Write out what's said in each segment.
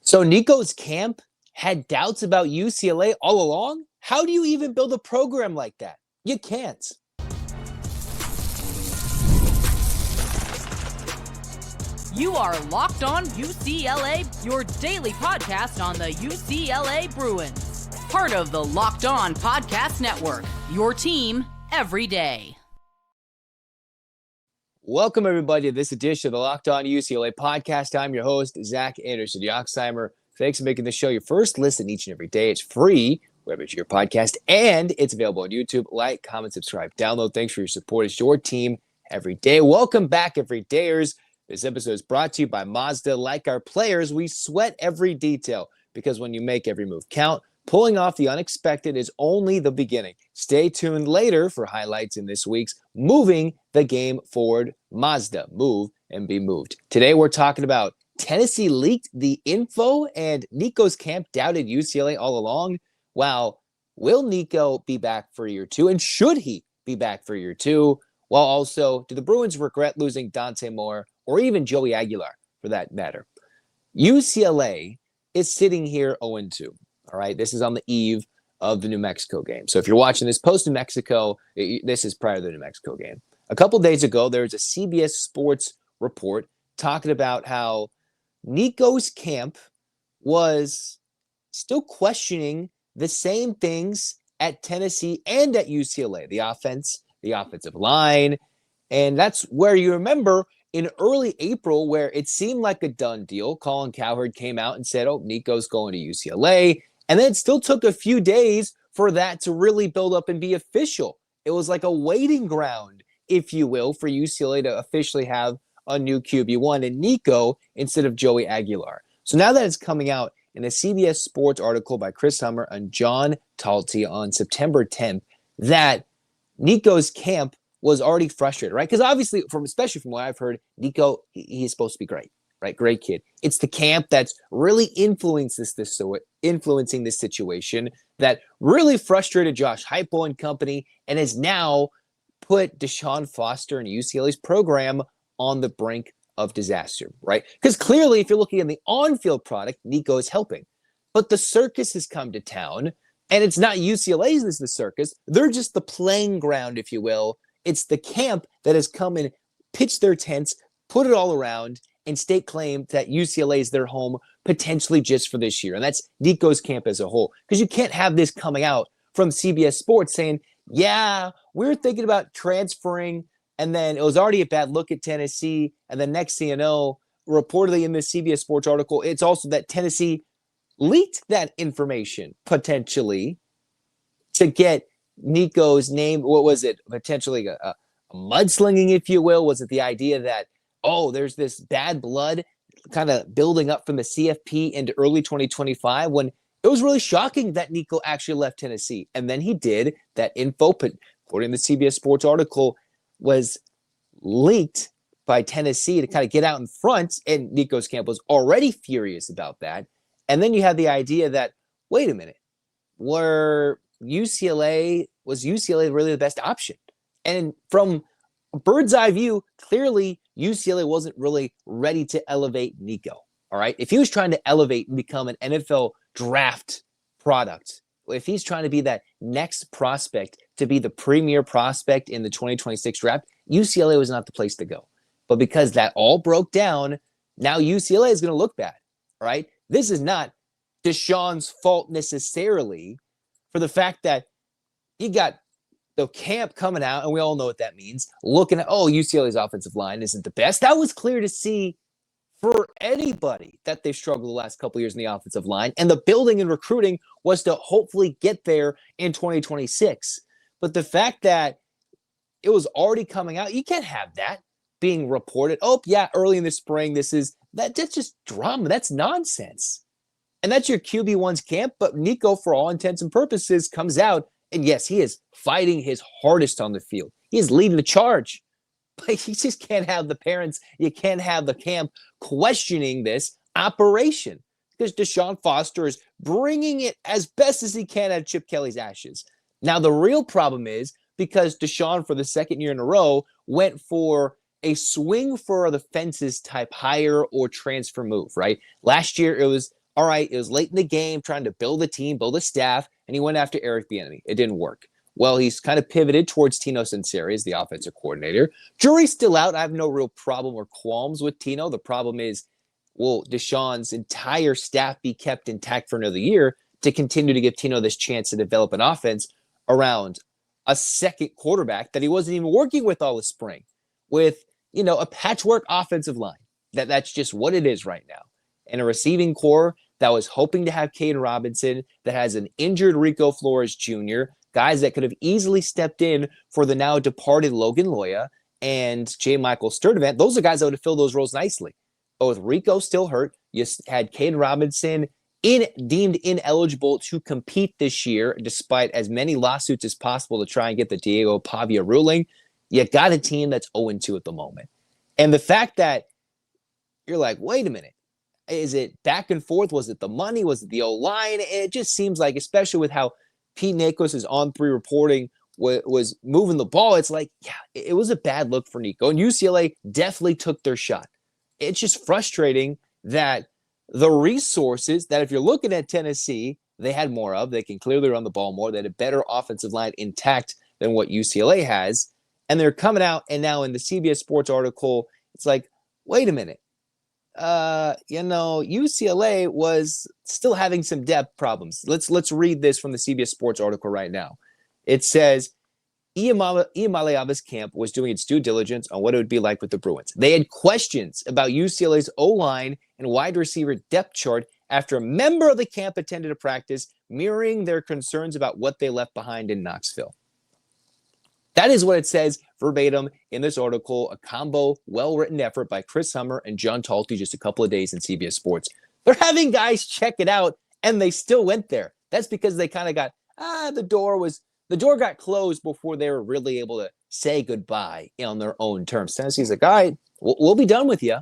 So Nico's camp had doubts about UCLA all along? How do you even build a program like that? You can't. You are Locked On UCLA, your daily podcast on the UCLA Bruins. Part of the Locked On Podcast Network, your team every day. Welcome, everybody, to this edition of the Locked On UCLA podcast. I'm your host, Zach Anderson-Yoxsimer. Thanks for making the show your first listen each and every day. It's free wherever you get your podcast, and it's available on YouTube. Like, comment, subscribe, download. Thanks for your support. It's your team every day. Welcome back, everydayers. This episode is brought to you by Mazda. Like our players, we sweat every detail because when you make every move count, pulling off the unexpected is only the beginning. Stay tuned later for highlights in this week's Moving the Game Forward Mazda. Move and be moved. Today we're talking about Tennessee leaked the info and Nico's camp doubted UCLA all along. Wow, will Nico be back for year two? And should he be back for year two? While also, do the Bruins regret losing Dante Moore or even Joey Aguilar for that matter? UCLA is sitting here 0-2. All right, this is on the eve of the New Mexico game. So if you're watching this post-New Mexico, this is prior to the New Mexico game. A couple days ago, there was a CBS Sports report talking about how Nico's camp was still questioning the same things at Tennessee and at UCLA, the offense, the offensive line. And that's where you remember in early April where it seemed like a done deal. Colin Cowherd came out and said, oh, Nico's going to UCLA. And then it still took a few days for that to really build up and be official. It was like a waiting ground, if you will, for UCLA to officially have a new QB1 and Nico instead of Joey Aguilar. So now that it's coming out in a CBS Sports article by Chris Hummer and John Talty on September 10th that Nico's camp was already frustrated, right? Because obviously, especially from what I've heard, Nico, he's supposed to be great. Right, great kid. It's the camp that's really influencing this situation that really frustrated Josh Heupel and company and has now put DeShaun Foster and UCLA's program on the brink of disaster, right? Because clearly, if you're looking at the on-field product, Nico is helping. But the circus has come to town, and it's not UCLA's this is the circus. They're just the playing ground, if you will. It's the camp that has come and pitched their tents, put it all around, and state claim that UCLA is their home potentially just for this year. And that's Nico's camp as a whole. Because you can't have this coming out from CBS Sports saying, yeah, we're thinking about transferring. And then it was already a bad look at Tennessee. And then next thing you know, reportedly in this CBS Sports article, it's also that Tennessee leaked that information potentially to get Nico's name. What was it? Potentially a mudslinging, if you will. Was it the idea that, oh, there's this bad blood kind of building up from the CFP into early 2025 when it was really shocking that Nico actually left Tennessee. And then he did. That info, according to the CBS Sports article, was leaked by Tennessee to kind of get out in front. And Nico's camp was already furious about that. And then you have the idea that, wait a minute, was UCLA really the best option? And from a bird's eye view, clearly UCLA wasn't really ready to elevate Nico. All right. If he was trying to elevate and become an NFL draft product, if he's trying to be that next prospect to be the premier prospect in the 2026 draft, UCLA was not the place to go. But because that all broke down, now UCLA is going to look bad. All right. This is not DeShaun's fault necessarily for the fact that you got the camp coming out, and we all know what that means, looking at, oh, UCLA's offensive line isn't the best. That was clear to see for anybody that they've struggled the last couple of years in the offensive line. And the building and recruiting was to hopefully get there in 2026. But the fact that it was already coming out, you can't have that being reported. Oh, yeah, early in the spring, that's just drama. That's nonsense. And that's your QB1's camp. But Nico, for all intents and purposes, comes out. And yes, he is fighting his hardest on the field. He is leading the charge. But you just can't have the parents, you can't have the camp questioning this operation. Because DeShaun Foster is bringing it as best as he can out of Chip Kelly's ashes. Now, the real problem is because DeShaun, for the second year in a row, went for a swing for the fences type hire or transfer move, right? Last year, it was all right, it was late in the game, trying to build a team, build a staff, and he went after Eric Bieniemy. It didn't work. Well, he's kind of pivoted towards Tino Sunseri as the offensive coordinator. Jury's still out. I have no real problem or qualms with Tino. The problem is, will DeShaun's entire staff be kept intact for another year to continue to give Tino this chance to develop an offense around a second quarterback that he wasn't even working with all the spring, with, a patchwork offensive line? That's just what it is right now. And a receiving core that was hoping to have Caden Robinson, that has an injured Rico Flores Jr., guys that could have easily stepped in for the now departed Logan Loya and J. Michael Sturdivant. Those are guys that would have filled those roles nicely. But with Rico still hurt, you had Caden Robinson deemed ineligible to compete this year, despite as many lawsuits as possible to try and get the Diego Pavia ruling. You got a team that's 0-2 at the moment. And the fact that you're like, wait a minute, is it back and forth? Was it the money? Was it the O-line? It just seems like, especially with how Pete Nakos' on-3 reporting was moving the ball, it's like, yeah, it was a bad look for Nico. And UCLA definitely took their shot. It's just frustrating that the resources that, if you're looking at Tennessee, they had more of. They can clearly run the ball more. They had a better offensive line intact than what UCLA has. And they're coming out, and now in the CBS Sports article, it's like, wait a minute. UCLA was still having some depth problems. Let's read this from the CBS Sports article right now. It says, Iamaleava's camp was doing its due diligence on what it would be like with the Bruins. They had questions about UCLA's O-line and wide receiver depth chart after a member of the camp attended a practice, mirroring their concerns about what they left behind in Knoxville. That is what it says verbatim in this article, a combo, well-written effort by Chris Hummer and John Talty just a couple of days in CBS Sports. They're having guys check it out, and they still went there. That's because they kind of got, the door got closed before they were really able to say goodbye on their own terms. Tennessee's like, all right, we'll be done with you.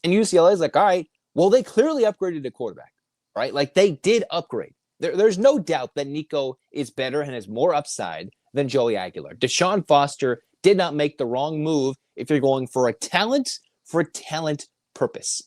And UCLA's like, all right, well, they clearly upgraded the quarterback, right? Like, they did upgrade. There's no doubt that Nico is better and has more upside than Joey Aguilar. DeShaun Foster did not make the wrong move if you're going for a talent purpose.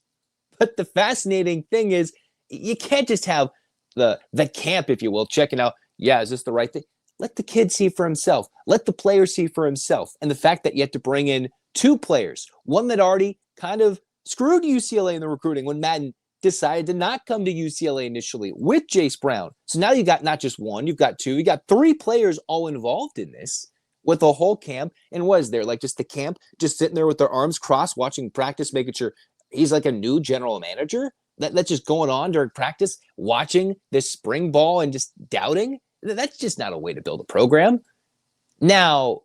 But the fascinating thing is, you can't just have the camp, if you will, checking out, is this the right thing? Let the kid see for himself. Let the player see for himself. And the fact that you have to bring in two players, one that already kind of screwed UCLA in the recruiting when Madden decided to not come to UCLA initially with Jace Brown. So now you got not just one, you've got two, you got three players all involved in this with the whole camp. And what is there? Like, just the camp, just sitting there with their arms crossed, watching practice, making sure he's like a new general manager that's just going on during practice, watching this spring ball and just doubting. That's just not a way to build a program. Now,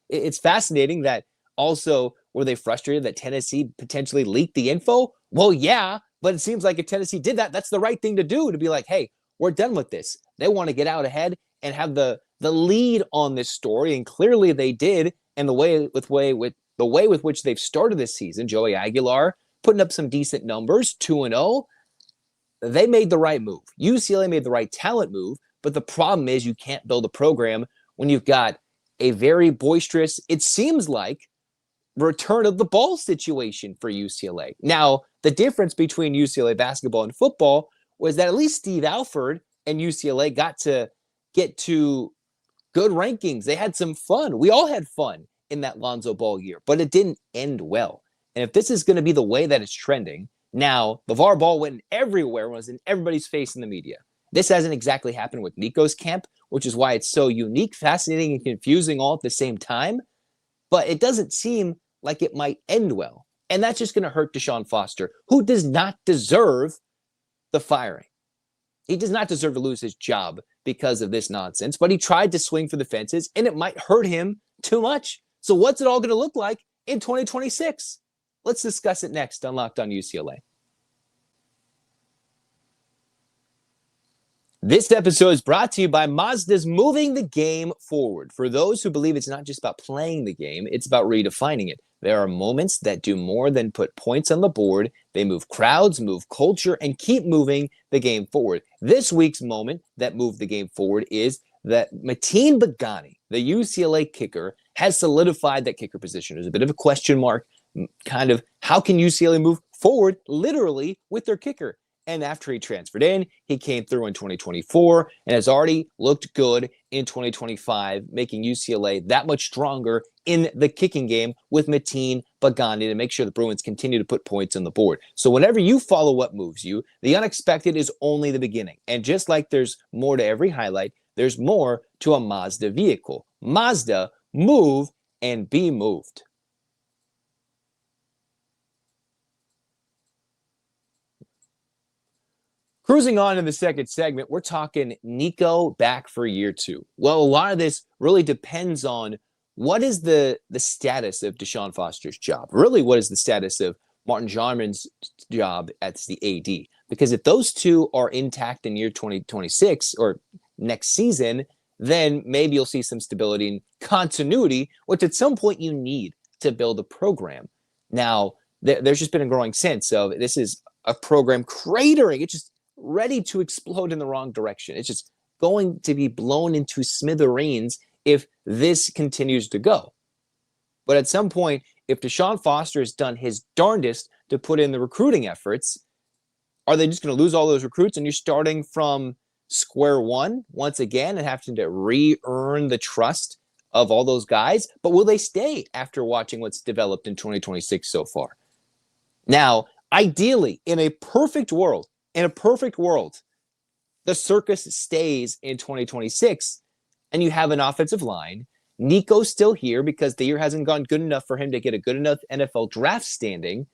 it's fascinating that also, were they frustrated that Tennessee potentially leaked the info? Well, yeah, but it seems like if Tennessee did that, that's the right thing to do, to be like, hey, we're done with this. They want to get out ahead and have the lead on this story, and clearly they did. And the way with which they've started this season, Joey Aguilar putting up some decent numbers, 2-0. They made the right move. UCLA made the right talent move, but the problem is you can't build a program when you've got a very boisterous, it seems like, return of the ball situation for UCLA. Now, the difference between UCLA basketball and football was that at least Steve Alford and UCLA got to get to good rankings. They had some fun. We all had fun in that Lonzo Ball year, but it didn't end well. And if this is going to be the way that it's trending, now LeVar Ball went everywhere, was in everybody's face in the media. This hasn't exactly happened with Nico's camp, which is why it's so unique, fascinating, and confusing all at the same time. But it doesn't seem like it might end well. And that's just going to hurt DeShaun Foster, who does not deserve the firing. He does not deserve to lose his job because of this nonsense, but he tried to swing for the fences, and it might hurt him too much. So what's it all going to look like in 2026? Let's discuss it next on Locked On UCLA. This episode is brought to you by Mazda's moving the game forward. For those who believe it's not just about playing the game, it's about redefining it. There are moments that do more than put points on the board. They move crowds, move culture, and keep moving the game forward. This week's moment that moved the game forward is that Mateen Begani, the UCLA kicker, has solidified that kicker position. There's a bit of a question mark, kind of how can UCLA move forward literally with their kicker? And after he transferred in, he came through in 2024 and has already looked good in 2025, making UCLA that much stronger in the kicking game with Mateen Bagani to make sure the Bruins continue to put points on the board. So whenever you follow what moves you, the unexpected is only the beginning. And just like there's more to every highlight, there's more to a Mazda vehicle. Mazda, move and be moved. Cruising on in the second segment, we're talking Nico back for year 2. Well, a lot of this really depends on what is the status of DeShaun Foster's job. Really, what is the status of Martin Jarman's job as the AD? Because if those two are intact in year 2026 or next season, then maybe you'll see some stability and continuity, which at some point you need to build a program. Now, there's just been a growing sense of this is a program cratering. It's just ready to explode in the wrong direction. It's just going to be blown into smithereens if this continues to go. But at some point, if DeShaun Foster has done his darndest to put in the recruiting efforts, are they just going to lose all those recruits and you're starting from square one once again and having to re-earn the trust of all those guys? But will they stay after watching what's developed in 2026 so far? Now, ideally, in a perfect world, the circus stays in 2026 and you have an offensive line. Nico's still here because the year hasn't gone good enough for him to get a good enough NFL draft standing.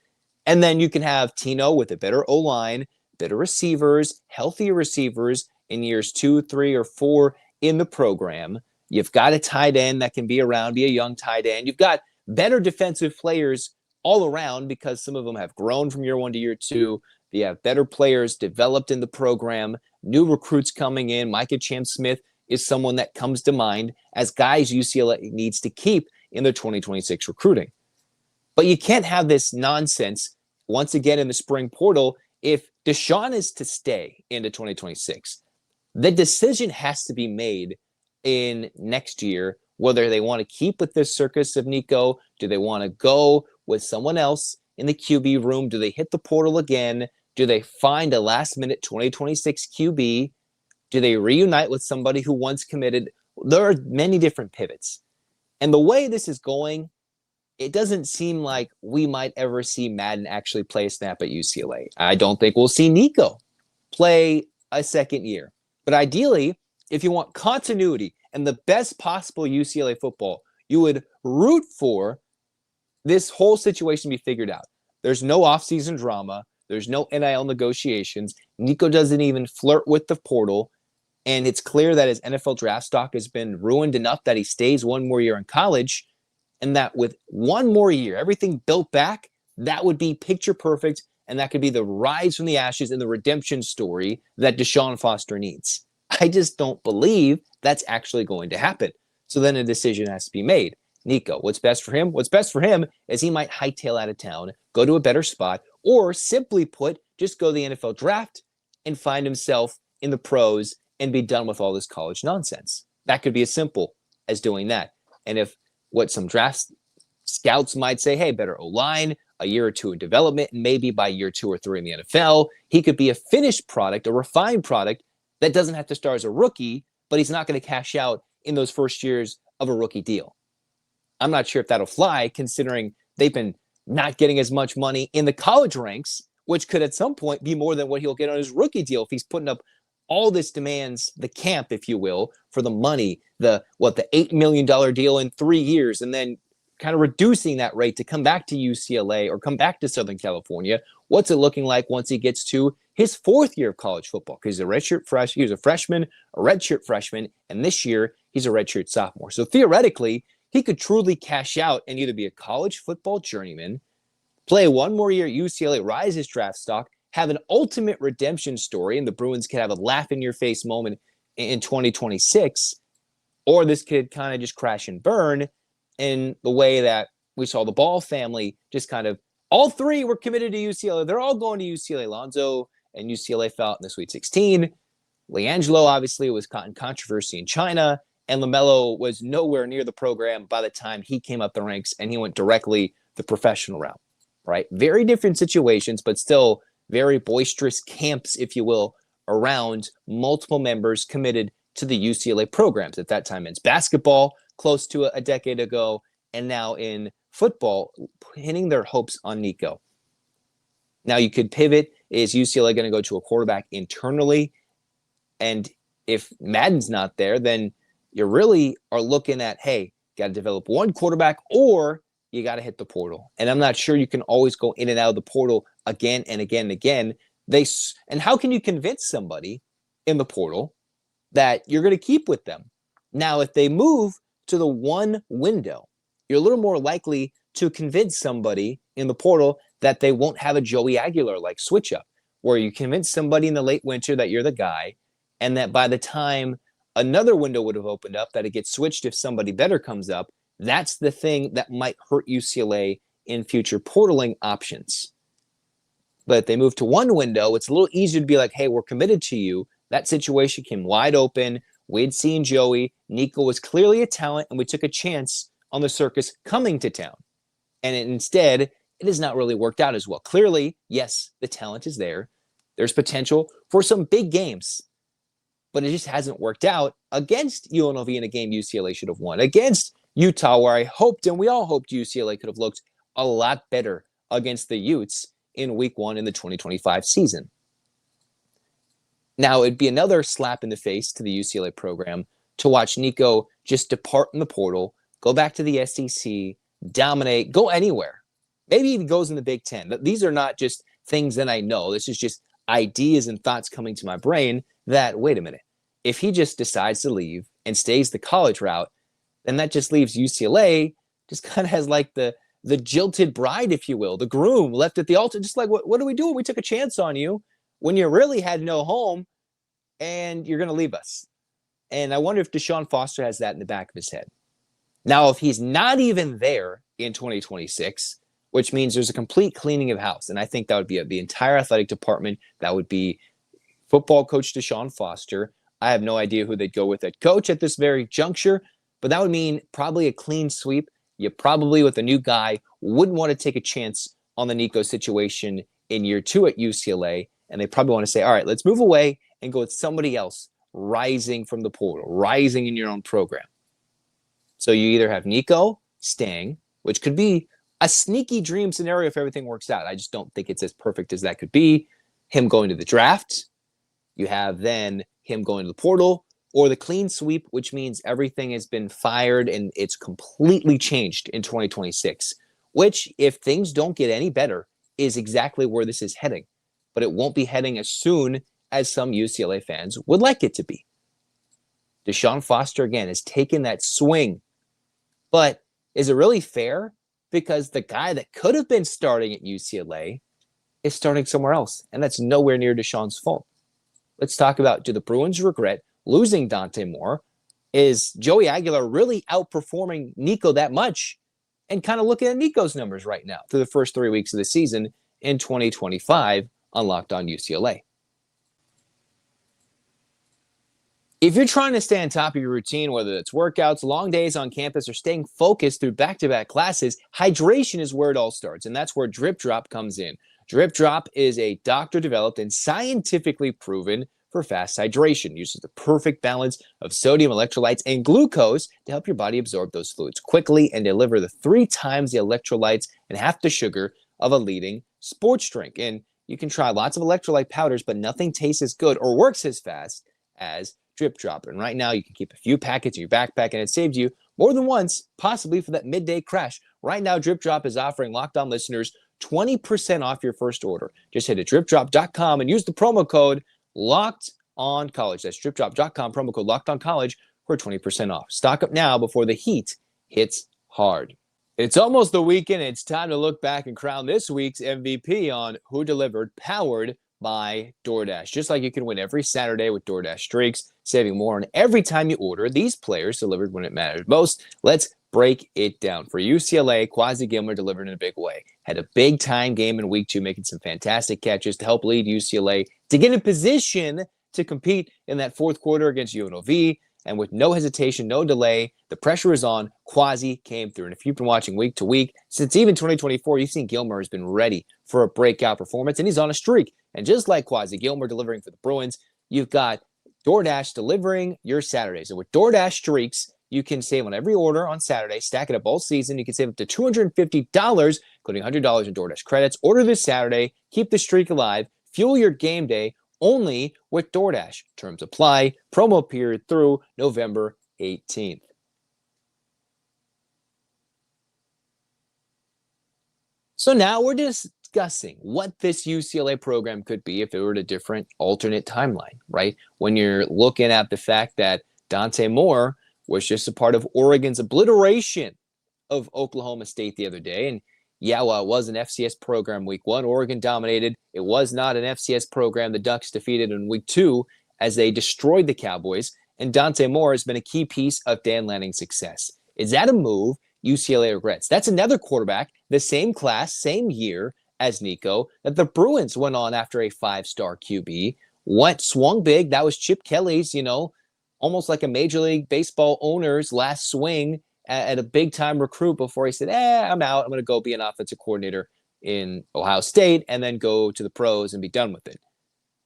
And then you can have Tino with a better O-line, better receivers, healthier receivers in years 2, 3, or 4 in the program. You've got a tight end that can be around, be a young tight end. You've got better defensive players all around because some of them have grown from year 1 to year 2. You have better players developed in the program, new recruits coming in. Micah Chan-Smith is someone that comes to mind as guys UCLA needs to keep in their 2026 recruiting. But you can't have this nonsense once again in the spring portal if DeShaun is to stay into 2026. The decision has to be made in next year whether they want to keep with this circus of Nico. Do they want to go with someone else in the QB room? Do they hit the portal again? Do they find a last-minute 2026 QB? Do they reunite with somebody who once committed? There are many different pivots. And the way this is going, it doesn't seem like we might ever see Madden actually play a snap at UCLA. I don't think we'll see Nico play a second year. But ideally, if you want continuity and the best possible UCLA football, you would root for this whole situation to be figured out. There's no offseason drama. There's no NIL negotiations. Nico doesn't even flirt with the portal. And it's clear that his NFL draft stock has been ruined enough that he stays one more year in college. And that with one more year, everything built back, that would be picture perfect. And that could be the rise from the ashes and the redemption story that DeShaun Foster needs. I just don't believe that's actually going to happen. So then a decision has to be made. Nico, what's best for him? What's best for him is he might hightail out of town, go to a better spot, or simply put, just go to the NFL draft and find himself in the pros and be done with all this college nonsense. That could be as simple as doing that. And if what some draft scouts might say, hey, better O-line, a year or 2 in development, and maybe by year 2 or 3 in the NFL, he could be a finished product, a refined product that doesn't have to start as a rookie, but he's not going to cash out in those first years of a rookie deal. I'm not sure if that'll fly, considering they've been not getting as much money in the college ranks, which could at some point be more than what he'll get on his rookie deal if he's putting up all this demands, the camp, if you will, for the money, the $8 million deal in 3 years, and then kind of reducing that rate to come back to UCLA or come back to Southern California. What's it looking like once he gets to his 4th year of college football? Because he was a freshman, a redshirt freshman, and this year he's a redshirt sophomore. So theoretically, he could truly cash out and either be a college football journeyman, play one more year at UCLA, rise his draft stock, have an ultimate redemption story, and the Bruins could have a laugh-in-your-face moment in 2026, or this could kind of just crash and burn in the way that we saw the Ball family just kind of, all 3 were committed to UCLA. They're all going to UCLA. Lonzo and UCLA fell out in the Sweet 16. LiAngelo obviously was caught in controversy in China, and LaMelo was nowhere near the program by the time he came up the ranks, and he went directly the professional route, right? Very different situations, but still very boisterous camps, if you will, around multiple members committed to the UCLA programs. At that time, it's basketball close to a decade ago, and now in football, pinning their hopes on Nico. Now you could pivot. Is UCLA going to go to a quarterback internally? And if Madden's not there, then you really are looking at, hey, got to develop one quarterback or you got to hit the portal. And I'm not sure you can always go in and out of the portal again and again and again. And how can you convince somebody in the portal that you're going to keep with them? Now, if they move to the one window, you're a little more likely to convince somebody in the portal that they won't have a Joey Aguilar-like switch-up, where you convince somebody in the late winter that you're the guy, and that by the time another window would have opened up, that it gets switched if somebody better comes up. That's the thing that might hurt UCLA in future portaling options. But if they move to one window, it's a little easier to be like, hey, we're committed to you. That situation came wide open. We'd seen Joey. Nico was clearly a talent, and we took a chance on the circus coming to town. And instead, it has not really worked out as well. Clearly, yes, the talent is there. There's potential for some big games, but it just hasn't worked out against UNLV in a game UCLA should have won, against Utah, where I hoped, and we all hoped UCLA could have looked a lot better against the Utes in week 1 in the 2025 season. Now, it'd be another slap in the face to the UCLA program to watch Nico just depart in the portal, go back to the SEC, dominate, go anywhere. Maybe even goes in the Big Ten. These are not just things that I know. This is just ideas and thoughts coming to my brain that, wait a minute, if he just decides to leave and stays the college route, then that just leaves UCLA just kind of as like the jilted bride, if you will, the groom left at the altar. Just like, what do we do? We took a chance on you when you really had no home and you're going to leave us. And I wonder if DeShaun Foster has that in the back of his head. Now, if he's not even there in 2026, which means there's a complete cleaning of house. And I think that would be the entire athletic department. That would be football coach DeShaun Foster. I have no idea who they'd go with at coach at this very juncture, but that would mean probably a clean sweep. You probably, with a new guy, wouldn't want to take a chance on the Nico situation in year 2 at UCLA. And they probably want to say, all right, let's move away and go with somebody else rising from the portal, rising in your own program. So you either have Nico staying, which could be a sneaky dream scenario if everything works out. I just don't think it's as perfect as that could be. Him going to the draft. You have then him going to the portal, or the clean sweep, which means everything has been fired and it's completely changed in 2026, which, if things don't get any better, is exactly where this is heading. But it won't be heading as soon as some UCLA fans would like it to be. DeShaun Foster, again, has taken that swing. But is it really fair? Because the guy that could have been starting at UCLA is starting somewhere else, and that's nowhere near DeShaun's fault. Let's talk about, do the Bruins regret losing Dante Moore? Is Joey Aguilar really outperforming Nico that much? And kind of looking at Nico's numbers right now through the first 3 weeks of the season in 2025 on Locked On UCLA. If you're trying to stay on top of your routine, whether it's workouts, long days on campus, or staying focused through back-to-back classes, hydration is where it all starts, and that's where Drip Drop comes in. Drip Drop is a doctor-developed and scientifically proven for fast hydration. Uses the perfect balance of sodium, electrolytes, and glucose to help your body absorb those fluids quickly and deliver the 3 times the electrolytes and half the sugar of a leading sports drink. And you can try lots of electrolyte powders, but nothing tastes as good or works as fast as Drip Drop. And right now you can keep a few packets in your backpack, and it saved you more than once, possibly for that midday crash. Right now, Drip Drop is offering Locked On listeners 20% off your first order. Just head to dripdrop.com and use the promo code Locked On College. That's dripdrop.com, promo code Locked On College for 20% off. Stock up now before the heat hits hard. It's almost the weekend. It's time to look back and crown this week's MVP on Who Delivered, powered by DoorDash. Just like you can win every Saturday with DoorDash streaks, saving more on every time you order, these players delivered when it mattered most. Let's break it down. For UCLA, Quasi Gilmer delivered in a big way. Had a big-time game in week 2, making some fantastic catches to help lead UCLA to get in position to compete in that fourth quarter against UNLV. And with no hesitation, no delay, the pressure is on. Quasi came through. And if you've been watching week to week, since even 2024, you've seen Gilmer has been ready for a breakout performance, and he's on a streak. And just like Quasi Gilmore delivering for the Bruins, you've got DoorDash delivering your Saturdays. And with DoorDash streaks, you can save on every order on Saturday, stack it up all season. You can save up to $250, including $100 in DoorDash credits. Order this Saturday, keep the streak alive, fuel your game day only with DoorDash. Terms apply. Promo period through November 18th. So now we're discussing what this UCLA program could be if it were a different alternate timeline, right? When you're looking at the fact that Dante Moore was just a part of Oregon's obliteration of Oklahoma State the other day. And yeah, while it was an FCS program week 1, Oregon dominated. It was not an FCS program the Ducks defeated in week 2 as they destroyed the Cowboys. And Dante Moore has been a key piece of Dan Lanning's success. Is that a move UCLA regrets? That's another quarterback, the same class, same year as Nico, that the Bruins went on after a 5-star QB. Swung big. That was Chip Kelly's, almost like a Major League Baseball owner's last swing at a big-time recruit before he said, I'm out. I'm going to go be an offensive coordinator in Ohio State and then go to the pros and be done with it.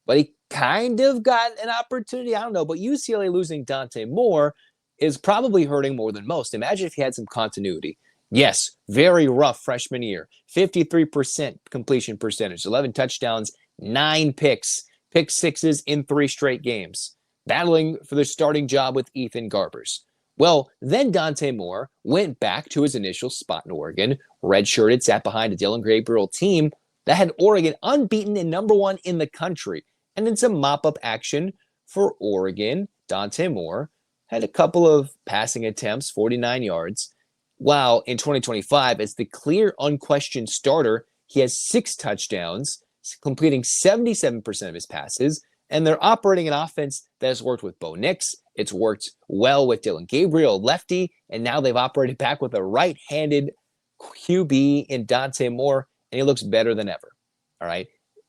But he kind of got an opportunity. I don't know. But UCLA losing Dante Moore is probably hurting more than most. Imagine if he had some continuity. Yes, very rough freshman year. 53% completion percentage, 11 touchdowns, 9 picks, pick sixes in 3 straight games, battling for the starting job with Ethan Garbers. Well, then Dante Moore went back to his initial spot in Oregon, redshirted, sat behind a Dylan Gabriel team that had Oregon unbeaten and number 1 in the country. And in some mop-up action for Oregon, Dante Moore had a couple of passing attempts, 49 yards. While in 2025, as the clear, unquestioned starter, he has 6 touchdowns, completing 77% of his passes. And they're operating an offense that has worked with Bo Nix. It's worked well with Dylan Gabriel, lefty. And now they've operated back with a right-handed QB in Dante Moore. And he looks better than ever. All right.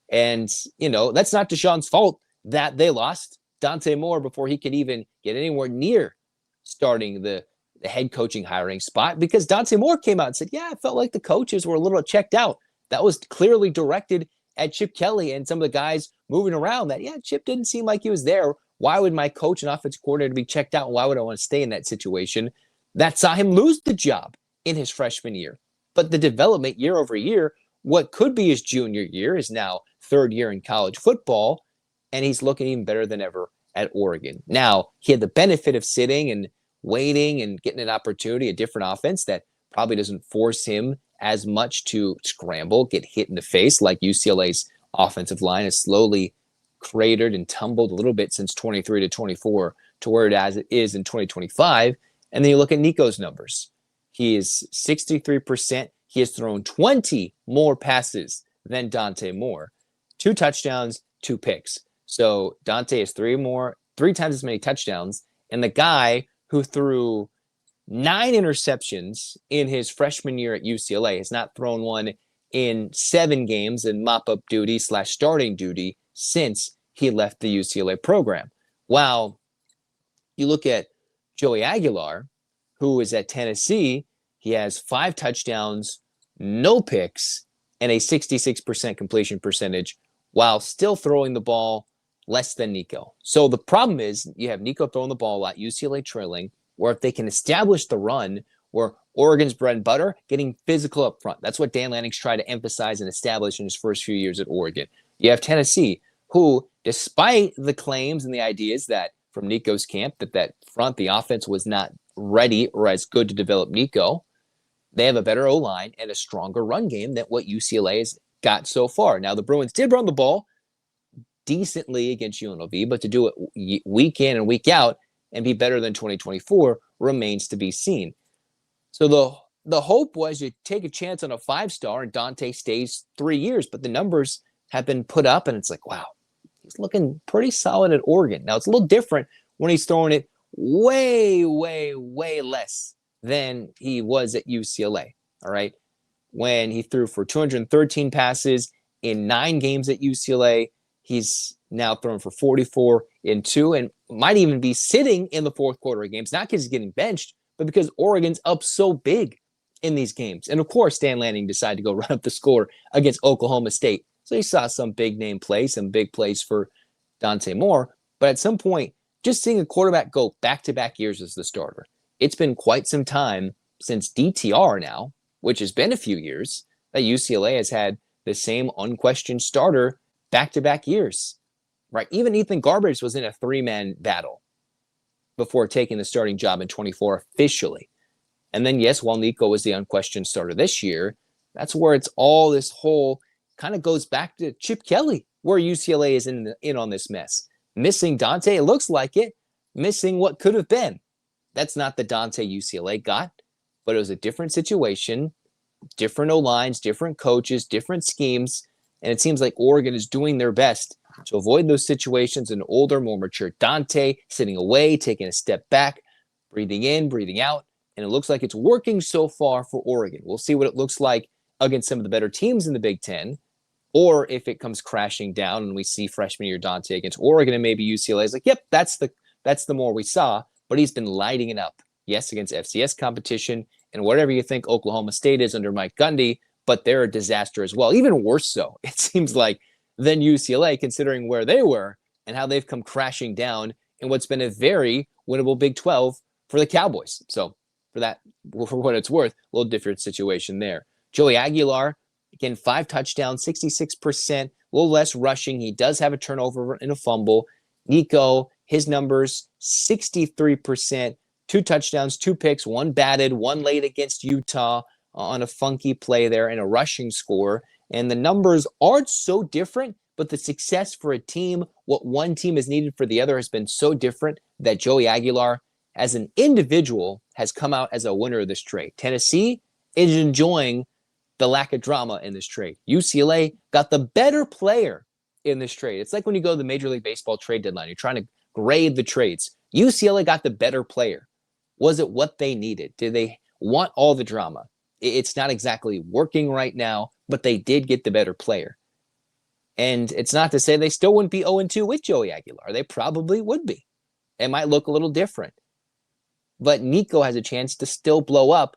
And, that's not DeShaun's fault that they lost Dante Moore before he could even get anywhere near starting the head coaching hiring spot, because Dante Moore came out and said, I felt like the coaches were a little checked out. That was clearly directed at Chip Kelly and some of the guys moving around that, Chip didn't seem like he was there. Why would my coach and offensive coordinator be checked out? Why would I want to stay in that situation? That saw him lose the job in his freshman year. But the development year over year, what could be his junior year is now 3rd year in college football, and he's looking even better than ever at Oregon. Now, he had the benefit of sitting and waiting and getting an opportunity, a different offense that probably doesn't force him as much to scramble, get hit in the face like UCLA's offensive line has slowly cratered and tumbled a little bit since 23 to 24 to where it is in 2025. And then you look at Nico's numbers. He is 63%. He has thrown 20 more passes than Dante Moore. 2 touchdowns, 2 picks. So Dante has 3 times as many touchdowns. And the guy who threw 9 interceptions in his freshman year at UCLA has not thrown one in 7 games in mop-up duty / starting duty since he left the UCLA program. While you look at Joey Aguilar, who is at Tennessee, he has 5 touchdowns, no picks, and a 66% completion percentage while still throwing the ball less than Nico. So the problem is you have Nico throwing the ball a lot, UCLA trailing, where if they can establish the run, where Oregon's bread and butter, getting physical up front. That's what Dan Lanning's tried to emphasize and establish in his first few years at Oregon. You have Tennessee, who, despite the claims and the ideas that from Nico's camp that front, the offense was not ready or as good to develop Nico, they have a better O-line and a stronger run game than what UCLA has got so far. Now, the Bruins did run the ball decently against UNLV, but to do it week in and week out and be better than 2024 remains to be seen. So the hope was you take a chance on a 5-star and Dante stays 3 years, but the numbers have been put up and it's like, wow, he's looking pretty solid at Oregon. Now, it's a little different when he's throwing it way, way, way less than he was at UCLA, all right? When he threw for 213 passes in 9 games at UCLA, he's now thrown for 44 in 2 and might even be sitting in the fourth quarter of games, not because he's getting benched, but because Oregon's up so big in these games. And of course, Dan Lanning decided to go run up the score against Oklahoma State So you saw some big name plays, some big plays for Dante Moore. But at some point, just seeing a quarterback go back-to-back years as the starter, it's been quite some time since DTR now, which has been a few years, that UCLA has had the same unquestioned starter back-to-back years, right? Even Ethan Garbage was in a three-man battle before taking the starting job in 24 officially. And then, yes, while Nico was the unquestioned starter this year, that's where it's all this whole kind of goes back to Chip Kelly, where UCLA is in on this mess. Missing Dante, it looks like it. Missing what could have been. That's not the Dante UCLA got, but it was a different situation, different O-lines, different coaches, different schemes, and it seems like Oregon is doing their best to avoid those situations. An older, more mature Dante sitting away, taking a step back, breathing in, breathing out, and it looks like it's working so far for Oregon. We'll see what it looks like against some of the better teams in the Big Ten, or if it comes crashing down and we see freshman year Dante against Oregon and maybe UCLA is like, yep, that's the more we saw, but he's been lighting it up. Yes, against FCS competition and whatever you think Oklahoma State is under Mike Gundy, but they're a disaster as well. Even worse so, it seems like, than UCLA, considering where they were and how they've come crashing down in what's been a very winnable Big 12 for the Cowboys. So for what it's worth, a little different situation there. Joey Aguilar, again, 5 touchdowns, 66%, a little less rushing. He does have a turnover and a fumble. Nico, his numbers, 63%, 2 touchdowns, 2 picks, 1 batted, 1 late against Utah on a funky play there and a rushing score. And the numbers aren't so different, but the success for a team, what one team is needed for the other, has been so different that Joey Aguilar, as an individual, has come out as a winner of this trade. Tennessee is enjoying the lack of drama in this trade. UCLA got the better player in this trade. It's like when you go to the Major League Baseball trade deadline, you're trying to grade the trades. UCLA got the better player. Was it what they needed? Did they want all the drama? It's not exactly working right now, but they did get the better player. And it's not to say they still wouldn't be 0-2 with Joey Aguilar. They probably would be. It might look a little different. But Nico has a chance to still blow up.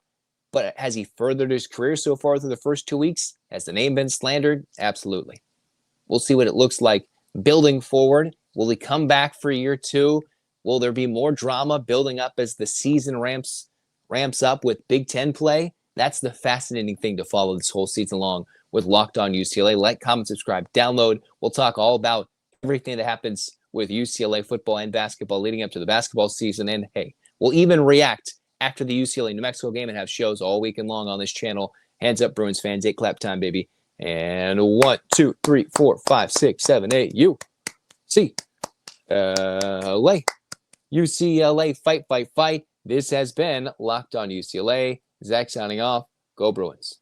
But has he furthered his career so far through the first 2 weeks? Has the name been slandered? Absolutely. We'll see what it looks like building forward. Will he come back for year 2? Will there be more drama building up as the season ramps up with Big Ten play? That's the fascinating thing to follow this whole season long with Locked On UCLA. Like, comment, subscribe, download. We'll talk all about everything that happens with UCLA football and basketball leading up to the basketball season. And hey, we'll even react after the UCLA New Mexico game and have shows all weekend long on this channel. Hands up, Bruins fans. 8 clap time, baby. And 1, 2, 3, 4, 5, 6, 7, 8. UCLA. UCLA, fight, fight, fight. This has been Locked On UCLA. Zach signing off. Go Bruins.